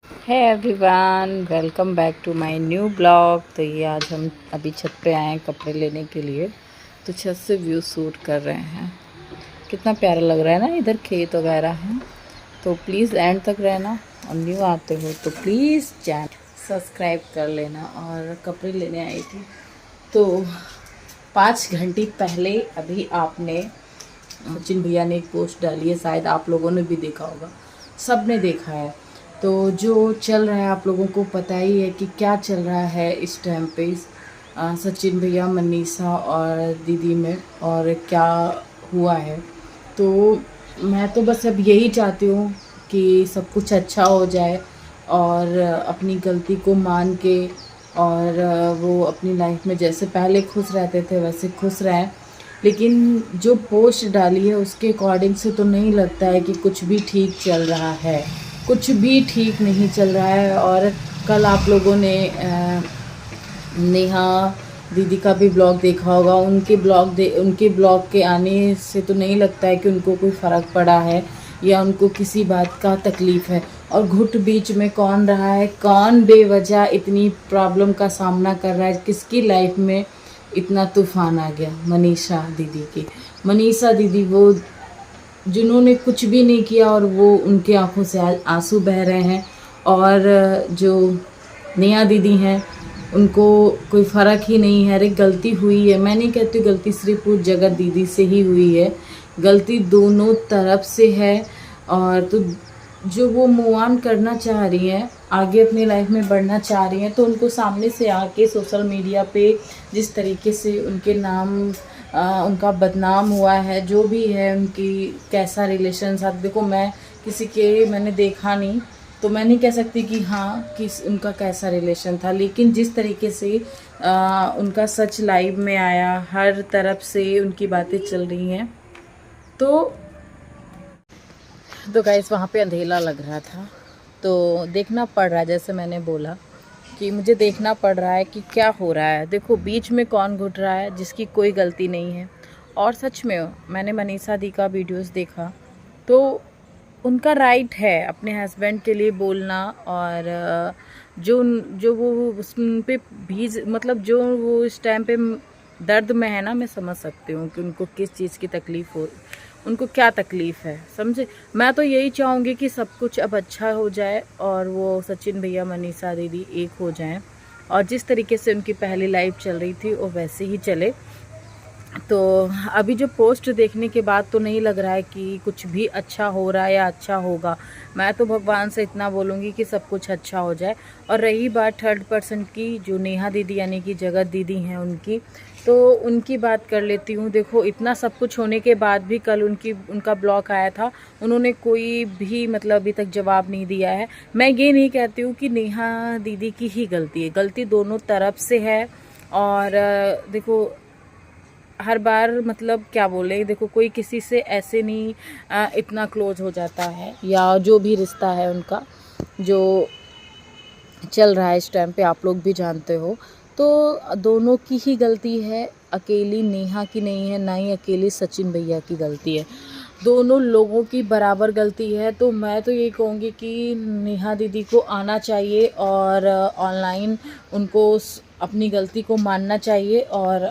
है everyone, welcome back to my new blog. तो ये आज हम अभी छत पे आए हैं कपड़े लेने के लिए। तो छत से व्यू शूट कर रहे हैं। कितना प्यारा लग रहा है ना, इधर खेत वगैरह हैं। तो प्लीज़ एंड तक रहना, और न्यू आते हो तो प्लीज़ चैनल सब्सक्राइब कर लेना। और कपड़े लेने आई थी तो 5 घंटे पहले अभी आपने सचिन भैया ने एक पोस्ट डाली है, शायद आप लोगों ने भी देखा होगा, सब ने देखा है। तो जो चल रहा है आप लोगों को पता ही है कि क्या चल रहा है इस टाइम पे सचिन भैया, मनीषा और दीदी में, और क्या हुआ है। तो मैं तो बस अब यही चाहती हूँ कि सब कुछ अच्छा हो जाए और अपनी गलती को मान के, और वो अपनी लाइफ में जैसे पहले खुश रहते थे वैसे खुश रहें। लेकिन जो पोस्ट डाली है उसके अकॉर्डिंग से तो नहीं लगता है कि कुछ भी ठीक चल रहा है, कुछ भी ठीक नहीं चल रहा है। और कल आप लोगों ने नेहा दीदी का भी ब्लॉग देखा होगा। उनके ब्लॉग के आने से तो नहीं लगता है कि उनको कोई फ़र्क पड़ा है या उनको किसी बात का तकलीफ़ है। और घुट बीच में कौन रहा है, कौन बेवजह इतनी प्रॉब्लम का सामना कर रहा है, किसकी लाइफ में इतना तूफ़ान आ गया। मनीषा दीदी की, मनीषा दीदी वो जिन्होंने कुछ भी नहीं किया और वो उनके आंखों से आंसू बह रहे हैं। और जो नेहा दीदी हैं उनको कोई फ़र्क ही नहीं है। अरे गलती हुई है, मैं नहीं कहती गलती सिर्फ उस जगत दीदी से ही हुई है, गलती दोनों तरफ से है। और तो जो वो मूव ऑन करना चाह रही हैं, आगे अपनी लाइफ में बढ़ना चाह रही हैं, तो उनको सामने से आके सोशल मीडिया पे जिस तरीके से उनके नाम उनका बदनाम हुआ है, जो भी है उनकी कैसा रिलेशन था। देखो मैं किसी के मैंने देखा नहीं तो मैं नहीं कह सकती कि हाँ कि उनका कैसा रिलेशन था, लेकिन जिस तरीके से उनका सच लाइव में आया, हर तरफ से उनकी बातें चल रही हैं। तो गाइस वहाँ पे अंधेला लग रहा था तो देखना पड़ रहा है, जैसे मैंने बोला कि मुझे देखना पड़ रहा है कि क्या हो रहा है। देखो बीच में कौन घुट रहा है जिसकी कोई गलती नहीं है। और सच में मैंने मनीषा दी का वीडियोस देखा तो उनका राइट है अपने हस्बैंड के लिए बोलना। और जो जो वो उस पे भी मतलब जो वो इस टाइम पे दर्द में है ना, मैं समझ सकती हूँ कि उनको किस चीज़ की तकलीफ़ हो, उनको क्या तकलीफ़ है, समझे। मैं तो यही चाहूँगी कि सब कुछ अब अच्छा हो जाए और वो सचिन भैया, मनीषा दीदी एक हो जाएं, और जिस तरीके से उनकी पहली लाइफ चल रही थी वो वैसे ही चले। तो अभी जो पोस्ट देखने के बाद तो नहीं लग रहा है कि कुछ भी अच्छा हो रहा है या अच्छा होगा। मैं तो भगवान से इतना बोलूँगी कि सब कुछ अच्छा हो जाए। और रही बात थर्ड पर्सन की, जो नेहा दीदी यानी कि जगत दीदी हैं उनकी, तो उनकी बात कर लेती हूँ। देखो इतना सब कुछ होने के बाद भी कल उनका ब्लॉग आया था, उन्होंने कोई भी मतलब अभी तक जवाब नहीं दिया है। मैं ये नहीं कहती हूँ कि नेहा दीदी की ही गलती है, गलती दोनों तरफ से है। और देखो हर बार मतलब क्या बोले, देखो कोई किसी से ऐसे नहीं इतना क्लोज हो जाता है, या जो भी रिश्ता है उनका जो चल रहा है इस टाइम पे आप लोग भी जानते हो। तो दोनों की ही गलती है, अकेली नेहा की नहीं है, ना ही अकेली सचिन भैया की गलती है, दोनों लोगों की बराबर गलती है। तो मैं तो ये कहूँगी कि नेहा दीदी को आना चाहिए और ऑनलाइन उनको अपनी गलती को मानना चाहिए। और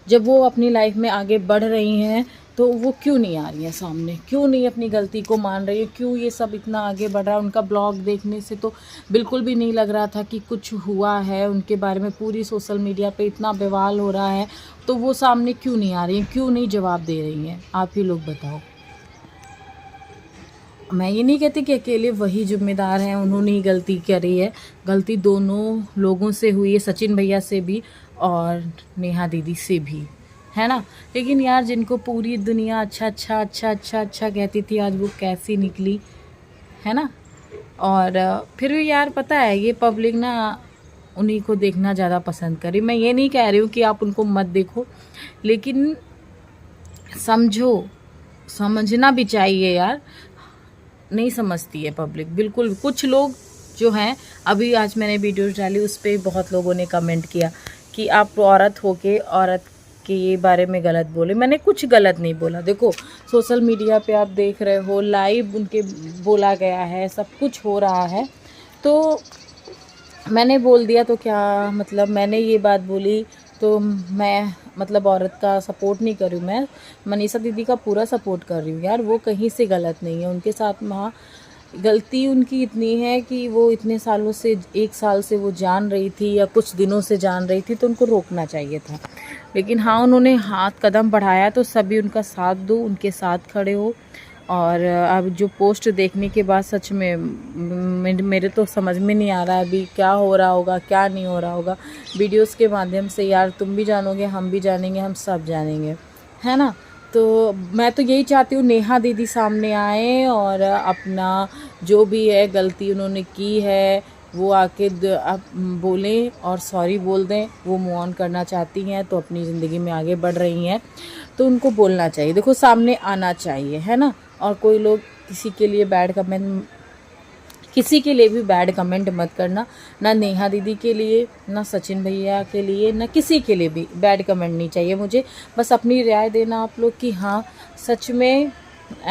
जब वो अपनी लाइफ में आगे बढ़ रही हैं तो वो क्यों नहीं आ रही हैं सामने, क्यों नहीं अपनी गलती को मान रही है, क्यों ये सब इतना आगे बढ़ रहा है। उनका ब्लॉग देखने से तो बिल्कुल भी नहीं लग रहा था कि कुछ हुआ है उनके बारे में। पूरी सोशल मीडिया पे इतना बवाल हो रहा है तो वो सामने क्यों नहीं आ रही हैं, क्यों नहीं जवाब दे रही हैं, आप ही लोग बताओ। मैं ये नहीं कहती कि अकेले वही जिम्मेदार हैं, उन्होंने ही गलती करी है, गलती दोनों लोगों से हुई है, सचिन भैया से भी और नेहा दीदी से भी, है ना। लेकिन यार जिनको पूरी दुनिया अच्छा अच्छा अच्छा अच्छा अच्छा कहती थी, आज वो कैसी निकली, है ना। और फिर भी यार पता है ये पब्लिक ना उन्हीं को देखना ज़्यादा पसंद करी। मैं ये नहीं कह रही हूँ कि आप उनको मत देखो, लेकिन समझो, समझना भी चाहिए यार। नहीं समझती है पब्लिक बिल्कुल। कुछ लोग जो हैं, अभी आज मैंने वीडियोस डाली उस पर बहुत लोगों ने कमेंट किया कि आप औरत होके औरत के ये बारे में गलत बोले। मैंने कुछ गलत नहीं बोला। देखो सोशल मीडिया पे आप देख रहे हो, लाइव उनके बोला गया है, सब कुछ हो रहा है। तो मैंने बोल दिया तो क्या मतलब, मैंने ये बात बोली तो मैं मतलब औरत का सपोर्ट नहीं कर रही हूँ, मैं मनीषा दीदी का पूरा सपोर्ट कर रही हूँ यार। वो कहीं से गलत नहीं है, उनके साथ वहाँ गलती उनकी इतनी है कि वो इतने सालों से, 1 साल से वो जान रही थी या कुछ दिनों से जान रही थी, तो उनको रोकना चाहिए था। लेकिन हाँ, उन्होंने हाथ कदम बढ़ाया तो सभी उनका साथ दो, उनके साथ खड़े हो। और अब जो पोस्ट देखने के बाद सच में मेरे तो समझ में नहीं आ रहा है अभी क्या हो रहा होगा, क्या नहीं हो रहा होगा। वीडियोस के माध्यम से यार तुम भी जानोगे, हम भी जानेंगे, हम सब जानेंगे, है ना। तो मैं तो यही चाहती हूँ नेहा दीदी सामने आए और अपना जो भी है गलती उन्होंने की है वो आके आप बोलें और सॉरी बोल दें। वो मूव ऑन करना चाहती हैं तो अपनी ज़िंदगी में आगे बढ़ रही हैं, तो उनको बोलना चाहिए, देखो सामने आना चाहिए, है ना। और कोई लोग किसी के लिए बैड कमेंट, किसी के लिए भी बैड कमेंट मत करना, ना नेहा दीदी के लिए, ना सचिन भैया के लिए, ना किसी के लिए भी बैड कमेंट नहीं चाहिए मुझे। बस अपनी राय देना आप लोग कि हाँ सच में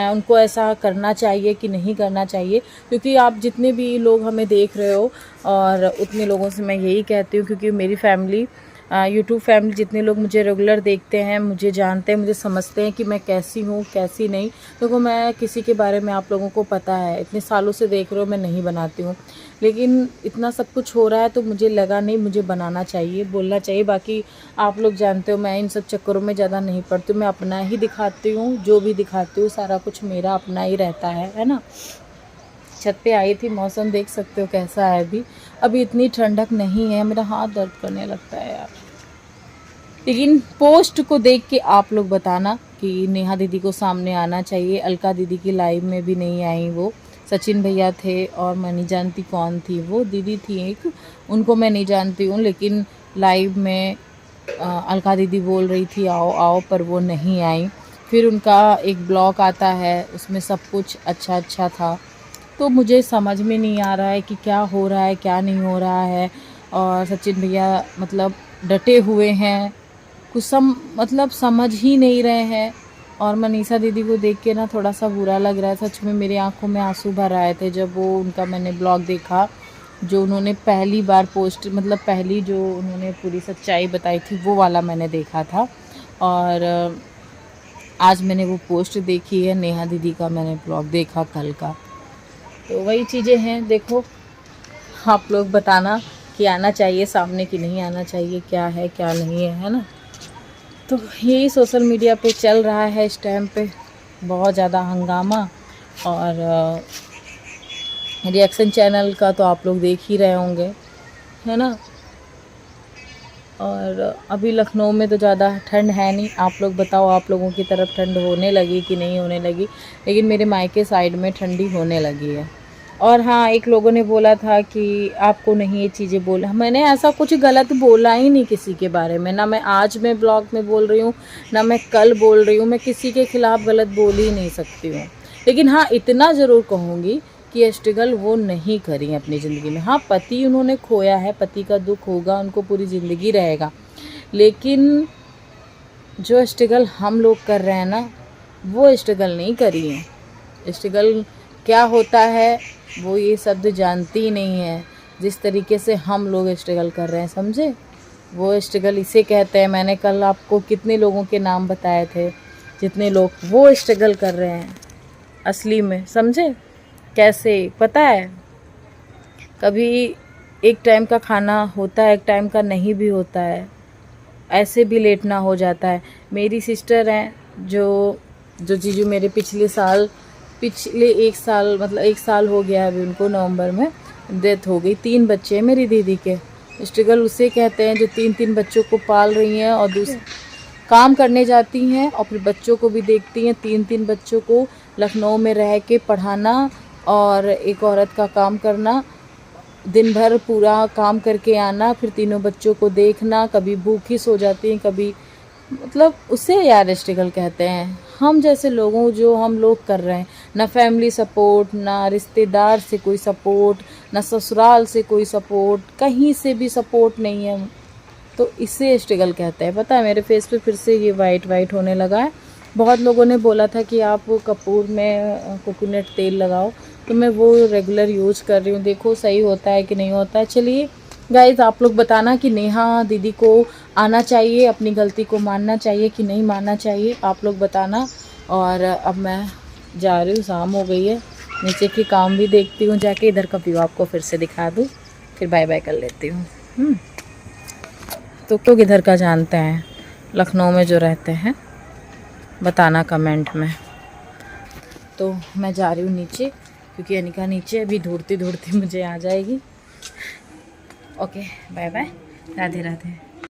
उनको ऐसा करना चाहिए कि नहीं करना चाहिए। क्योंकि आप जितने भी लोग हमें देख रहे हो और उतने लोगों से मैं यही कहती हूँ, क्योंकि मेरी फैमिली, यूट्यूब फैमिली, जितने लोग मुझे रेगुलर देखते हैं, मुझे जानते हैं, मुझे समझते हैं कि मैं कैसी हूँ कैसी नहीं। देखो मैं किसी के बारे में, आप लोगों को पता है, इतने सालों से देख रहे हो मैं नहीं बनाती हूँ, लेकिन इतना सब कुछ हो रहा है तो मुझे लगा नहीं, मुझे बनाना चाहिए, बोलना चाहिए। बाकी आप लोग जानते हो मैं इन सब चक्करों में ज़्यादा नहीं पड़ती हूँ, मैं अपना ही दिखाती हूँ, जो भी दिखाती हूँ सारा कुछ मेरा अपना ही रहता है ना। छत पे आई थी, मौसम देख सकते हो कैसा है अभी इतनी ठंडक नहीं है। मेरा हाथ दर्द करने लगता है यार। लेकिन पोस्ट को देख के आप लोग बताना कि नेहा दीदी को सामने आना चाहिए। अलका दीदी की लाइव में भी नहीं आई वो, सचिन भैया थे और मैं नहीं जानती कौन थी वो दीदी थी एक, उनको मैं नहीं जानती हूँ, लेकिन लाइव में अलका दीदी बोल रही थी आओ आओ, पर वो नहीं आई। फिर उनका एक ब्लॉग आता है, उसमें सब कुछ अच्छा अच्छा था, तो मुझे समझ में नहीं आ रहा है कि क्या हो रहा है क्या नहीं हो रहा है। और सचिन भैया मतलब डटे हुए हैं, कुछ मतलब समझ ही नहीं रहे हैं। और मनीषा दीदी को देख के ना थोड़ा सा बुरा लग रहा है, सच में मेरी आंखों में आंसू भर आए थे जब वो उनका मैंने ब्लॉग देखा, जो उन्होंने पहली बार पोस्ट, मतलब पहली जो उन्होंने पूरी सच्चाई बताई थी वो वाला मैंने देखा था। और आज मैंने वो पोस्ट देखी है नेहा दीदी का, मैंने ब्लॉग देखा कल का, तो वही चीज़ें हैं। देखो आप लोग बताना कि आना चाहिए सामने कि नहीं आना चाहिए, क्या है क्या नहीं है ना। तो यही सोशल मीडिया पे चल रहा है इस टाइम पे, बहुत ज़्यादा हंगामा। और रिएक्शन चैनल का तो आप लोग देख ही रहे होंगे, है ना। और अभी लखनऊ में तो ज़्यादा ठंड है नहीं, आप लोग बताओ आप लोगों की तरफ ठंड होने लगी कि नहीं होने लगी। लेकिन मेरे मायके साइड में ठंडी होने लगी है। और हाँ, एक लोगों ने बोला था कि आपको नहीं ये चीज़ें बोला, मैंने ऐसा कुछ गलत बोला ही नहीं किसी के बारे में, ना मैं आज में ब्लॉग में बोल रही हूँ, ना मैं कल बोल रही हूँ, मैं किसी के खिलाफ़ गलत बोल ही नहीं सकती हूँ। लेकिन हाँ, इतना ज़रूर कहूँगी कि स्ट्रगल वो नहीं करी अपनी ज़िंदगी में। हाँ, पति उन्होंने खोया है, पति का दुख होगा, उनको पूरी ज़िंदगी रहेगा, लेकिन जो स्ट्रगल हम लोग कर रहे हैं ना, वो स्ट्रगल नहीं करी है। स्ट्रगल क्या होता है वो ये शब्द जानती ही नहीं है, जिस तरीके से हम लोग स्ट्रगल कर रहे हैं, समझे। वो स्ट्रगल इसे कहते हैं। मैंने कल आपको कितने लोगों के नाम बताए थे, जितने लोग वो स्ट्रगल कर रहे हैं असली में, समझे। कैसे पता है, कभी एक टाइम का खाना होता है, एक टाइम का नहीं भी होता है, ऐसे भी लेटना हो जाता है। मेरी सिस्टर हैं जो जीजू मेरे पिछले 1 साल, मतलब 1 साल हो गया है अभी उनको, नवंबर में डेथ हो गई। 3 बच्चे हैं मेरी दीदी के। स्ट्रगल उसे कहते हैं जो 3 बच्चों को पाल रही हैं और काम करने जाती हैं और फिर बच्चों को भी देखती हैं। 3 बच्चों को लखनऊ में रह के पढ़ाना और एक औरत का काम करना, दिन भर पूरा काम करके आना, फिर तीनों बच्चों को देखना, कभी भूखी सो जाती हैं, कभी, मतलब उसे यार स्ट्रगल कहते हैं। हम जैसे लोगों जो हम लोग कर रहे हैं, ना फैमिली सपोर्ट, ना रिश्तेदार से कोई सपोर्ट, ना ससुराल से कोई सपोर्ट, कहीं से भी सपोर्ट नहीं है, तो इसे स्ट्रगल कहते हैं। पता है मेरे फेस पे फिर से ये वाइट होने लगा है। बहुत लोगों ने बोला था कि आप कपूर में कोकोनट तेल लगाओ, तो मैं वो रेगुलर यूज़ कर रही हूँ। देखो सही होता है कि नहीं होता है। चलिए गाइज़, आप लोग बताना कि नेहा दीदी को आना चाहिए, अपनी गलती को मानना चाहिए कि नहीं मानना चाहिए, आप लोग बताना। और अब मैं जा रही हूँ, शाम हो गई है, नीचे के काम भी देखती हूँ जाके, इधर का व्यू आपको फिर से दिखा दूँ, फिर बाय बाय कर लेती हूँ। तो लोग इधर का जानते हैं, लखनऊ में जो रहते हैं, बताना कमेंट में। तो मैं जा रही हूँ नीचे, क्योंकि अनिका नीचे अभी ढूंढती ढूंढती मुझे आ जाएगी। Okay, bye bye, Radhe Radhe.